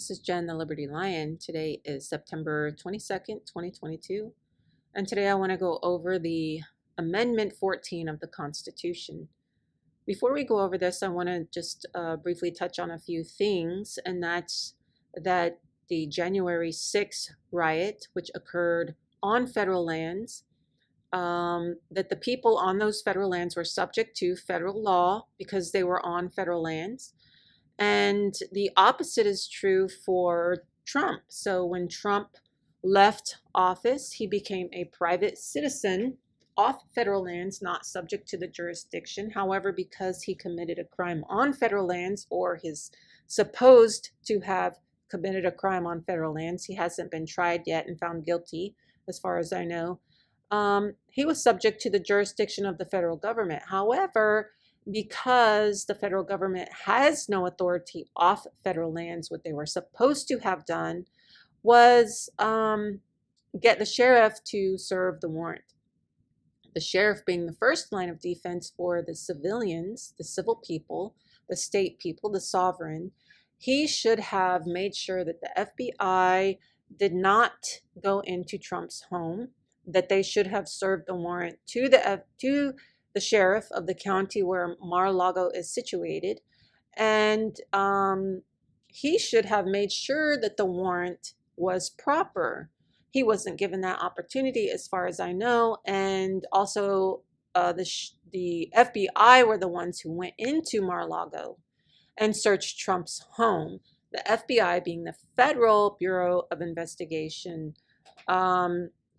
This is Jen, the Liberty Lion. Today is September 22nd, 2022. And today I want to go over the Amendment 14 of the Constitution. Before we go over this, I want to just briefly touch on a few things, and that's that the January 6th riot, which occurred on federal lands, that the people on those federal lands were subject to federal law because they were on federal lands. And the opposite is true for Trump. So when Trump left office, he became a private citizen off federal lands, not subject to the jurisdiction. However, because he committed a crime on federal lands, or is supposed to have committed a crime on federal lands, he hasn't been tried yet and found guilty, as far as I know. He was subject to the jurisdiction of the federal government. However, because the federal government has no authority off federal lands, what they were supposed to have done was get the sheriff to serve the warrant. The sheriff being the first line of defense for the civilians, the civil people, the state people, the sovereign. He should have made sure that the FBI did not go into Trump's home, that they should have served the warrant to the sheriff of the county where Mar-a-Lago is situated, and he should have made sure that the warrant was proper. He wasn't given that opportunity, as far as I know, and also the FBI were the ones who went into Mar-a-Lago and searched Trump's home. The FBI, being the Federal Bureau of Investigation,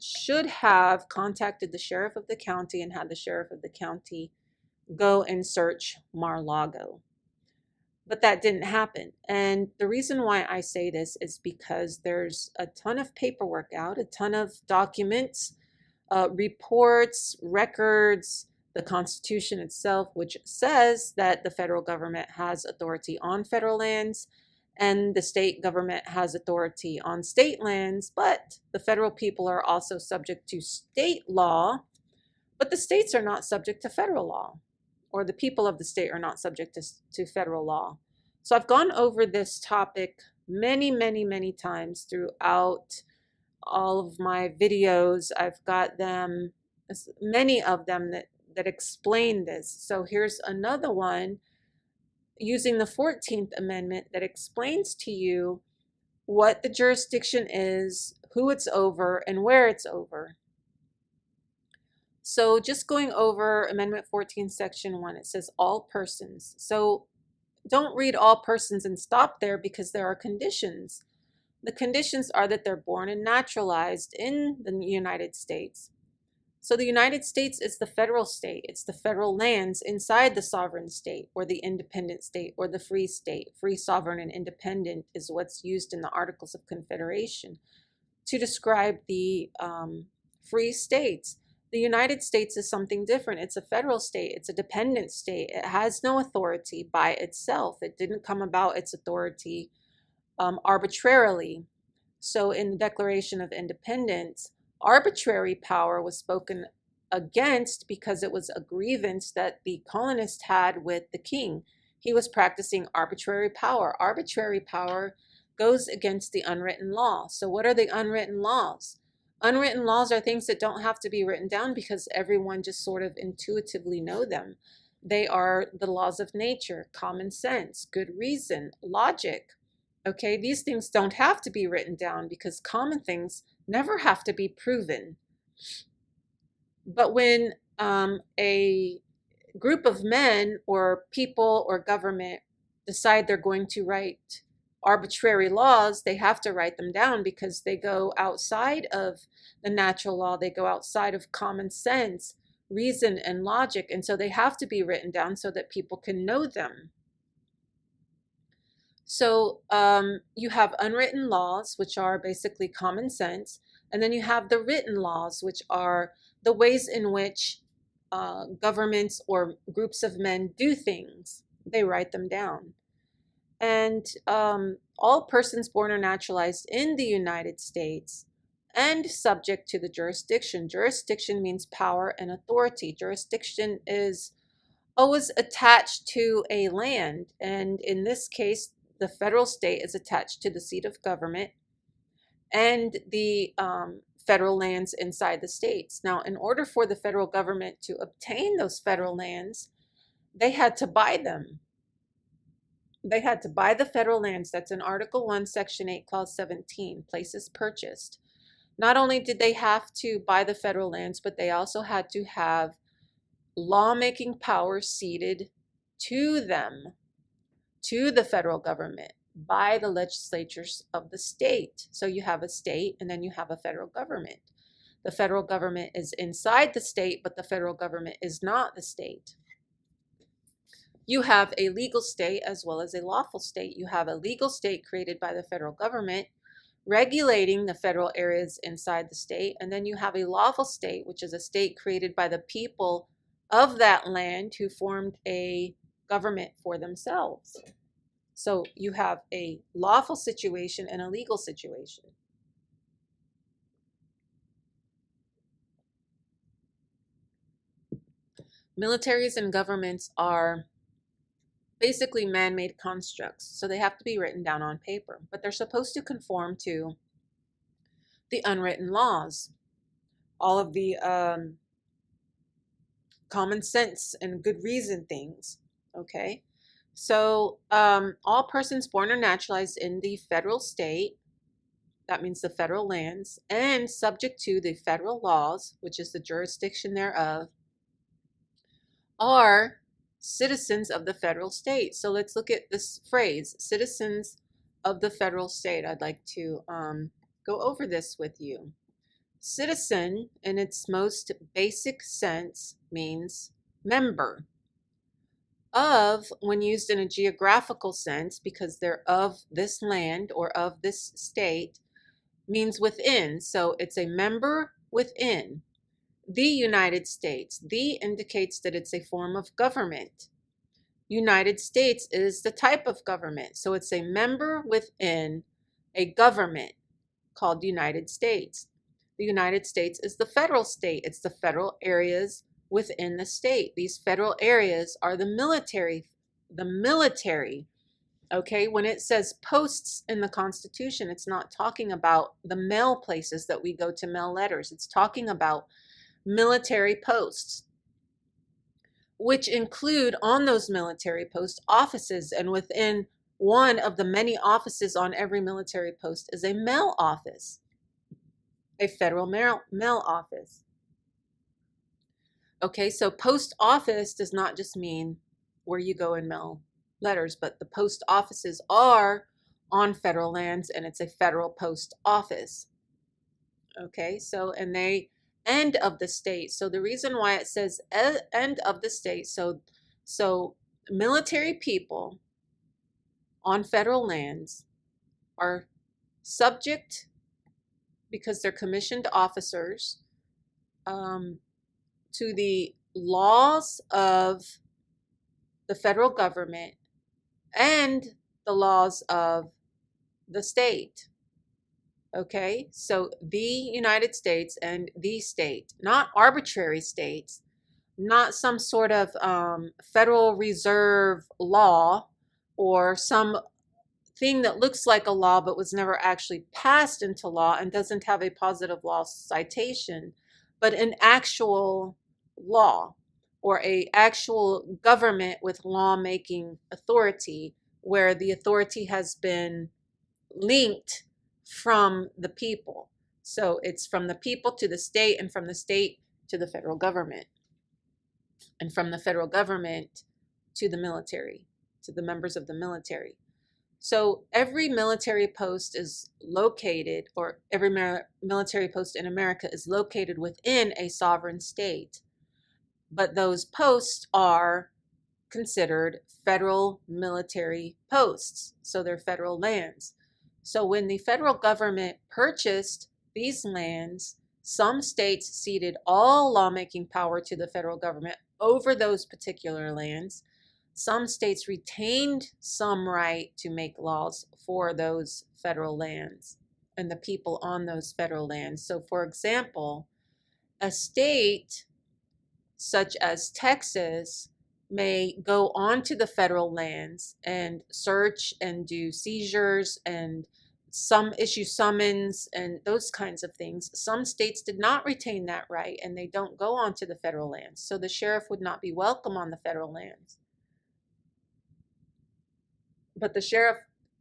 should have contacted the sheriff of the county and had the sheriff of the county go and search Mar-a-Lago. But that didn't happen. And the reason why I say this is because there's a ton of paperwork out, a ton of documents, reports, records, the Constitution itself, which says that the federal government has authority on federal lands and the state government has authority on state lands, but the federal people are also subject to state law, but the states are not subject to federal law, or the people of the state are not subject to federal law. So I've gone over this topic many, many, many times throughout all of my videos. I've got them, many of them that explain this. So here's another one using the 14th Amendment that explains to you what the jurisdiction is, who it's over, and where it's over. So just going over Amendment 14, Section 1, it says all persons. So don't read all persons and stop there, because there are conditions. The conditions are that they're born and naturalized in the United States. So the United States is the federal state. It's the federal lands inside the sovereign state, or the independent state, or the free state. Free, sovereign, and independent is what's used in the Articles of Confederation to describe the free states. The United States is something different. It's a federal state. It's a dependent state. It has no authority by itself. It didn't come about its authority arbitrarily. So in the Declaration of Independence, arbitrary power was spoken against because it was a grievance that the colonists had with the king. He was practicing arbitrary power. Arbitrary power goes against the unwritten law. So what are the unwritten laws? Unwritten laws are things that don't have to be written down because everyone just sort of intuitively know them. They are the laws of nature, common sense, good reason, logic. Okay, these things don't have to be written down because common things never have to be proven. But when a group of men or people or government decide they're going to write arbitrary laws, they have to write them down because they go outside of the natural law. They go outside of common sense, reason, and logic. And so they have to be written down so that people can know them. So you have unwritten laws, which are basically common sense, and then you have the written laws, which are the ways in which governments or groups of men do things. They write them down. And all persons born or naturalized in the United States and subject to the jurisdiction. Jurisdiction means power and authority. Jurisdiction is always attached to a land, and in this case, the federal state is attached to the seat of government and the federal lands inside the states. Now, in order for the federal government to obtain those federal lands, they had to buy them. They had to buy the federal lands. That's in Article 1, Section 8, Clause 17, places purchased. Not only did they have to buy the federal lands, but they also had to have lawmaking power ceded to them, to the federal government, by the legislatures of the state. So you have a state and then you have a federal government. The federal government is inside the state, but the federal government is not the state. You have a legal state as well as a lawful state. You have a legal state created by the federal government, regulating the federal areas inside the state. And then you have a lawful state, which is a state created by the people of that land who formed a government for themselves. So you have a lawful situation and a legal situation. Militaries and governments are basically man-made constructs, so they have to be written down on paper, but they're supposed to conform to the unwritten laws, all of the common sense and good reason things. Okay, so all persons born or naturalized in the federal state, that means the federal lands, and subject to the federal laws, which is the jurisdiction thereof, are citizens of the federal state. So let's look at this phrase, citizens of the federal state. I'd like to go over this with you. Citizen, in its most basic sense, means member. Of, when used in a geographical sense, because they're of this land or of this state, means within. So it's a member within. The United States. The indicates that it's a form of government. United States is the type of government. So it's a member within a government called United States. The United States is the federal state. It's the federal areas within the state. These federal areas are the military. Okay, when it says posts in the Constitution, it's not talking about the mail places that we go to mail letters. It's talking about military posts, which include on those military post offices, and within one of the many offices on every military post is a mail office, a federal mail office. Okay, so post office does not just mean where you go and mail letters, but the post offices are on federal lands and it's a federal post office. Okay, so, and they end of the state. So the reason why it says end of the state, so military people on federal lands are subject, because they're commissioned officers, to the laws of the federal government and the laws of the state. Okay, so the United States and the state, not arbitrary states, not some sort of Federal Reserve law or some thing that looks like a law but was never actually passed into law and doesn't have a positive law citation, but an actual law or a actual government with lawmaking authority, where the authority has been linked from the people. So it's from the people to the state, and from the state to the federal government, and from the federal government to the military, to the members of the military. So every military post is located, or every military post in America is located within a sovereign state. But those posts are considered federal military posts. So they're federal lands. So when the federal government purchased these lands, some states ceded all lawmaking power to the federal government over those particular lands. Some states retained some right to make laws for those federal lands and the people on those federal lands. So for example, a state such as Texas may go onto the federal lands and search and do seizures and some issue summons and those kinds of things. Some states did not retain that right, and they don't go onto the federal lands. So the sheriff would not be welcome on the federal lands. But the sheriff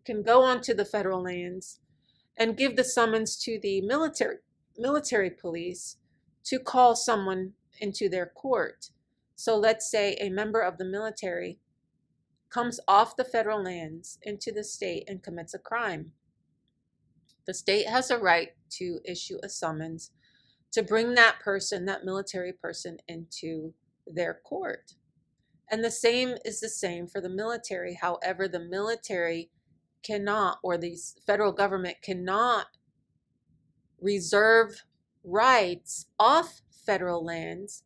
can go onto the federal lands and give the summons to the military police to call someone into their court. So let's say a member of the military comes off the federal lands into the state and commits a crime. The state has a right to issue a summons to bring that person, that military person, into their court. And the same is the same for the military. However, the military cannot, or the federal government cannot reserve rights off federal lands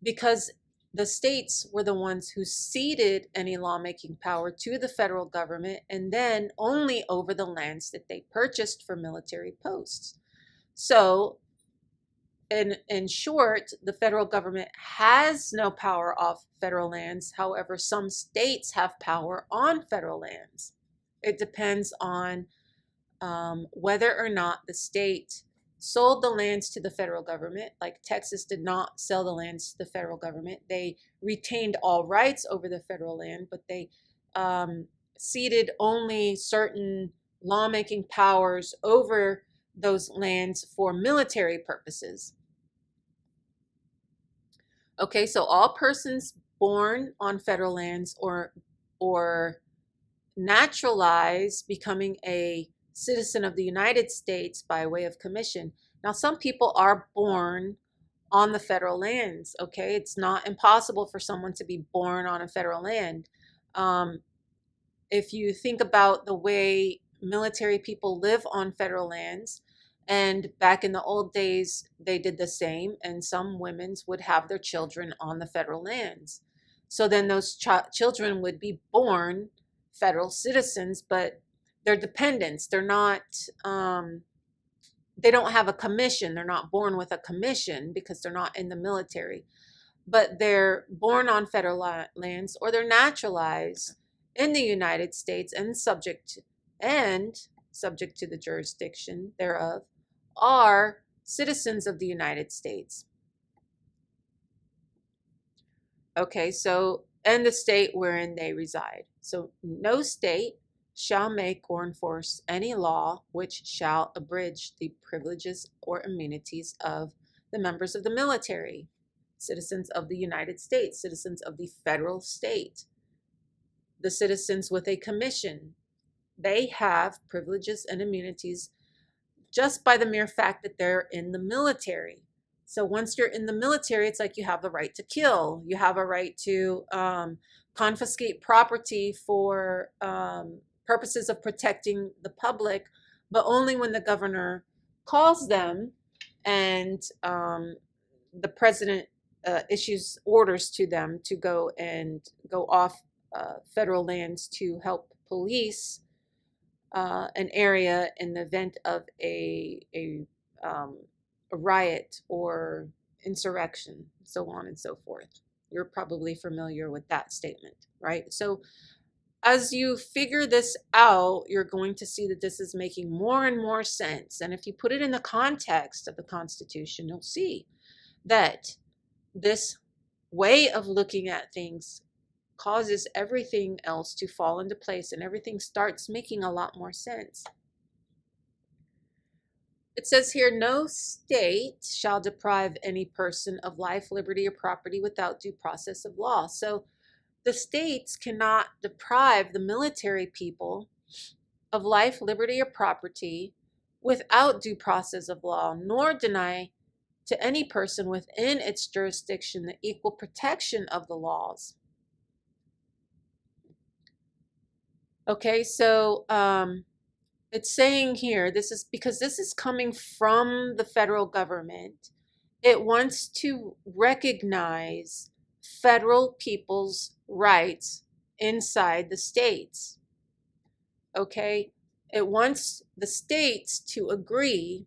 because the states were the ones who ceded any lawmaking power to the federal government, and then only over the lands that they purchased for military posts. So in short, the federal government has no power off federal lands. However, some states have power on federal lands. It depends on whether or not the state sold the lands to the federal government. Like Texas did not sell the lands to the federal government. They retained all rights over the federal land, but they ceded only certain lawmaking powers over those lands for military purposes. Okay, so all persons born on federal lands or naturalized becoming a citizen of the United States by way of commission. Now, some people are born on the federal lands, okay? It's not impossible for someone to be born on a federal land. If you think about the way military people live on federal lands, and back in the old days, they did the same, and some women would have their children on the federal lands. So then those children would be born federal citizens, but they're dependents. They're not, they don't have a commission. They're not born with a commission because they're not in the military. But they're born on federal lands, or they're naturalized in the United States and subject to the jurisdiction thereof, are citizens of the United States. Okay, so, and the state wherein they reside. So no state shall make or enforce any law which shall abridge the privileges or immunities of the members of the military, citizens of the United States, citizens of the federal state, the citizens with a commission. They have privileges and immunities just by the mere fact that they're in the military. So once you're in the military, it's like you have the right to kill. You have a right to confiscate property for purposes of protecting the public, but only when the governor calls them and the president issues orders to them to go off federal lands to help police an area in the event of a riot or insurrection, so on and so forth. You're probably familiar with that statement, right? So as you figure this out, you're going to see that this is making more and more sense. And if you put it in the context of the Constitution, you'll see that this way of looking at things causes everything else to fall into place, and everything starts making a lot more sense. It says here, no state shall deprive any person of life, liberty, or property without due process of law. So the states cannot deprive the military people of life, liberty, or property without due process of law, nor deny to any person within its jurisdiction the equal protection of the laws. Okay, so it's saying here, this is because this is coming from the federal government. It wants to recognize federal people's rights inside the states. Okay, it wants the states to agree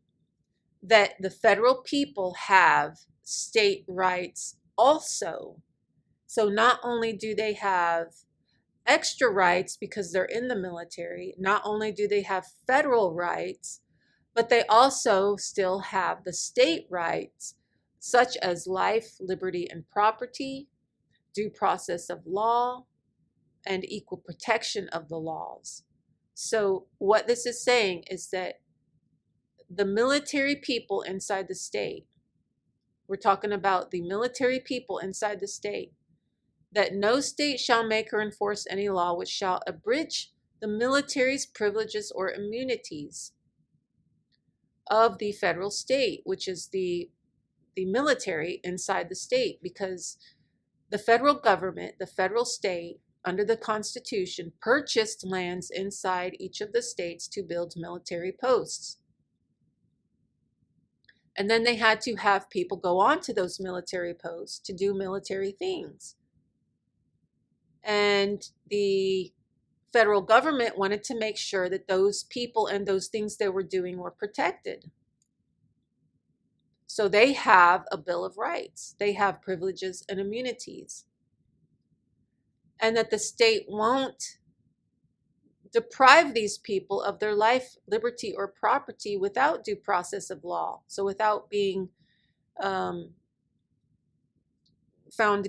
that the federal people have state rights also. So not only do they have extra rights because they're in the military, not only do they have federal rights, but they also still have the state rights, such as life, liberty, and property, due process of law, and equal protection of the laws. So what this is saying is that the military people inside the state, we're talking about the military people inside the state, that no state shall make or enforce any law which shall abridge the military's privileges or immunities of the federal state, which is the military inside the state, because the federal government, the federal state, under the Constitution, purchased lands inside each of the states to build military posts. And then they had to have people go onto those military posts to do military things. And the federal government wanted to make sure that those people and those things they were doing were protected. So they have a Bill of Rights. They have privileges and immunities. And that the state won't deprive these people of their life, liberty, or property without due process of law. So without being found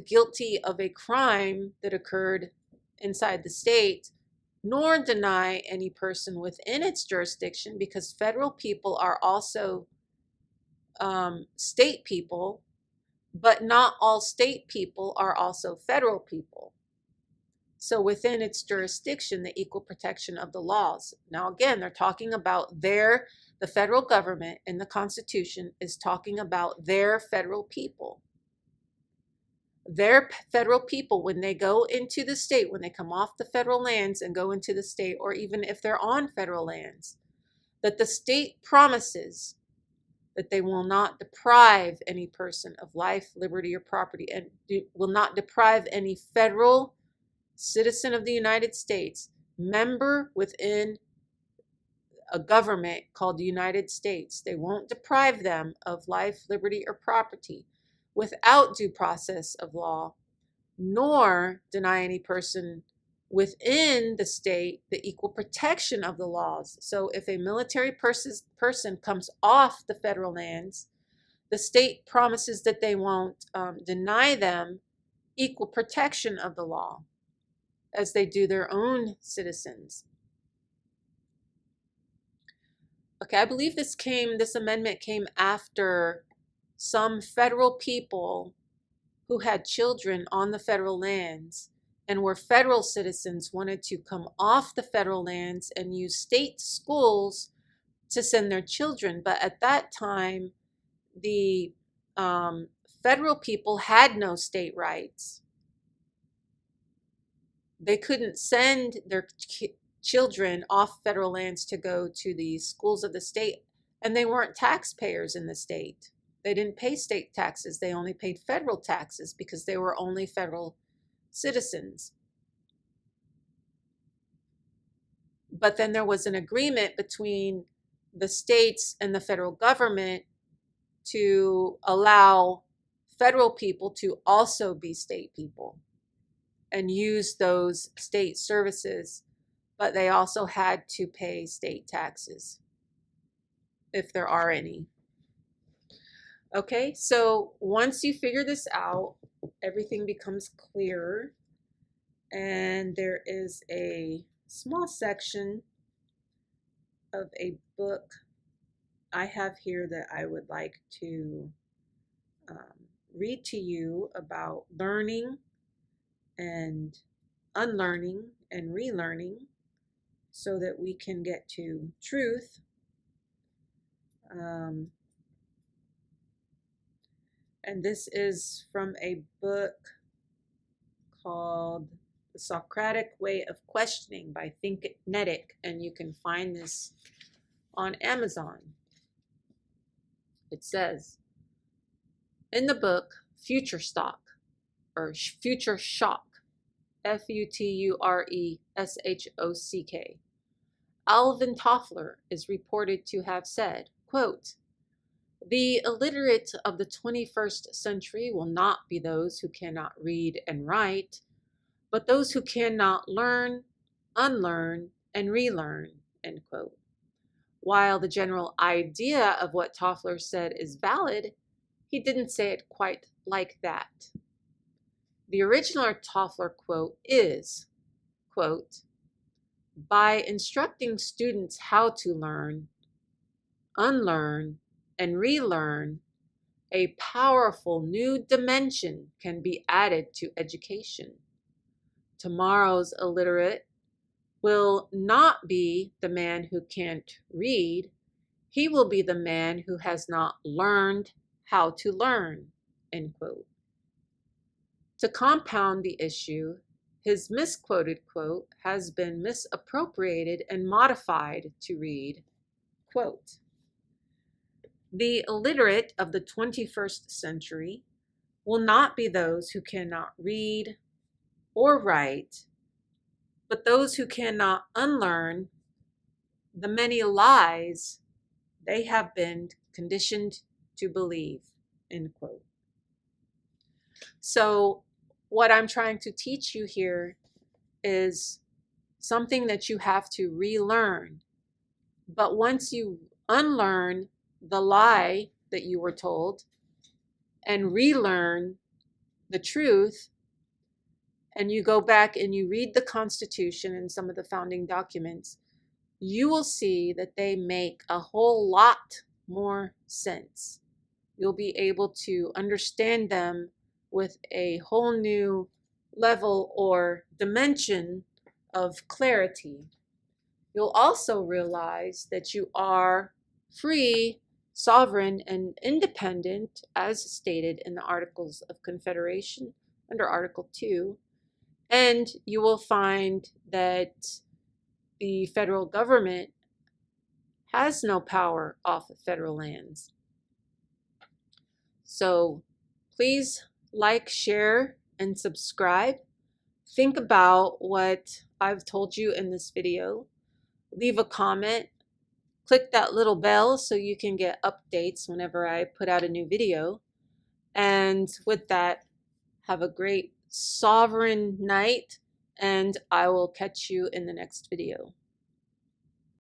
guilty of a crime that occurred inside the state, nor deny any person within its jurisdiction, because federal people are also state people, but not all state people are also federal people. So within its jurisdiction, the equal protection of the laws. Now, again, they're talking about the federal government in the Constitution is talking about their federal people. Their federal people, when they go into the state, when they come off the federal lands and go into the state, or even if they're on federal lands, that the state promises that they will not deprive any person of life, liberty, or property, and will not deprive any federal citizen of the United States, member within a government called the United States. They won't deprive them of life, liberty, or property without due process of law, nor deny any person within the state the equal protection of the laws. So if a military person comes off the federal lands, the state promises that they won't deny them equal protection of the law as they do their own citizens. Okay, I believe this amendment came after some federal people who had children on the federal lands and were federal citizens wanted to come off the federal lands and use state schools to send their children. But at that time, the federal people had no state rights. They couldn't send their children off federal lands to go to the schools of the state, and they weren't taxpayers in the state. They didn't pay state taxes. They only paid federal taxes because they were only federal citizens. But then there was an agreement between the states and the federal government to allow federal people to also be state people and use those state services, but they also had to pay state taxes, if there are any. Okay, so once you figure this out, everything becomes clearer, and there is a small section of a book I have here that I would like to read to you about learning and unlearning and relearning so that we can get to truth. And this is from a book called The Socratic Way of Questioning by ThinkNetic, and you can find this on Amazon. It says, in the book Future Shock, Futureshock, Alvin Toffler is reported to have said, quote, The illiterate of the 21st century will not be those who cannot read and write, but those who cannot learn, unlearn, and relearn, end quote. While the general idea of what Toffler said is valid, he didn't say it quite like that. The original Toffler quote is, quote, "By instructing students how to learn, unlearn, and relearn, a powerful new dimension can be added to education. Tomorrow's illiterate will not be the man who can't read. He will be the man who has not learned how to learn," end quote. To compound the issue, his misquoted quote has been misappropriated and modified to read, quote, "The illiterate of the 21st century will not be those who cannot read or write, but those who cannot unlearn the many lies they have been conditioned to believe," end quote. So what I'm trying to teach you here is something that you have to relearn. But once you unlearn the lie that you were told and relearn the truth, and you go back and you read the Constitution and some of the founding documents, you will see that they make a whole lot more sense. You'll be able to understand them with a whole new level or dimension of clarity. You'll also realize that you are free, sovereign, and independent, as stated in the Articles of Confederation under Article 2. And you will find that the federal government has no power off of federal lands. So please like, share, and subscribe. Think about what I've told you in this video. Leave a comment. Click that little bell so you can get updates whenever I put out a new video. And with that, have a great sovereign night, and I will catch you in the next video.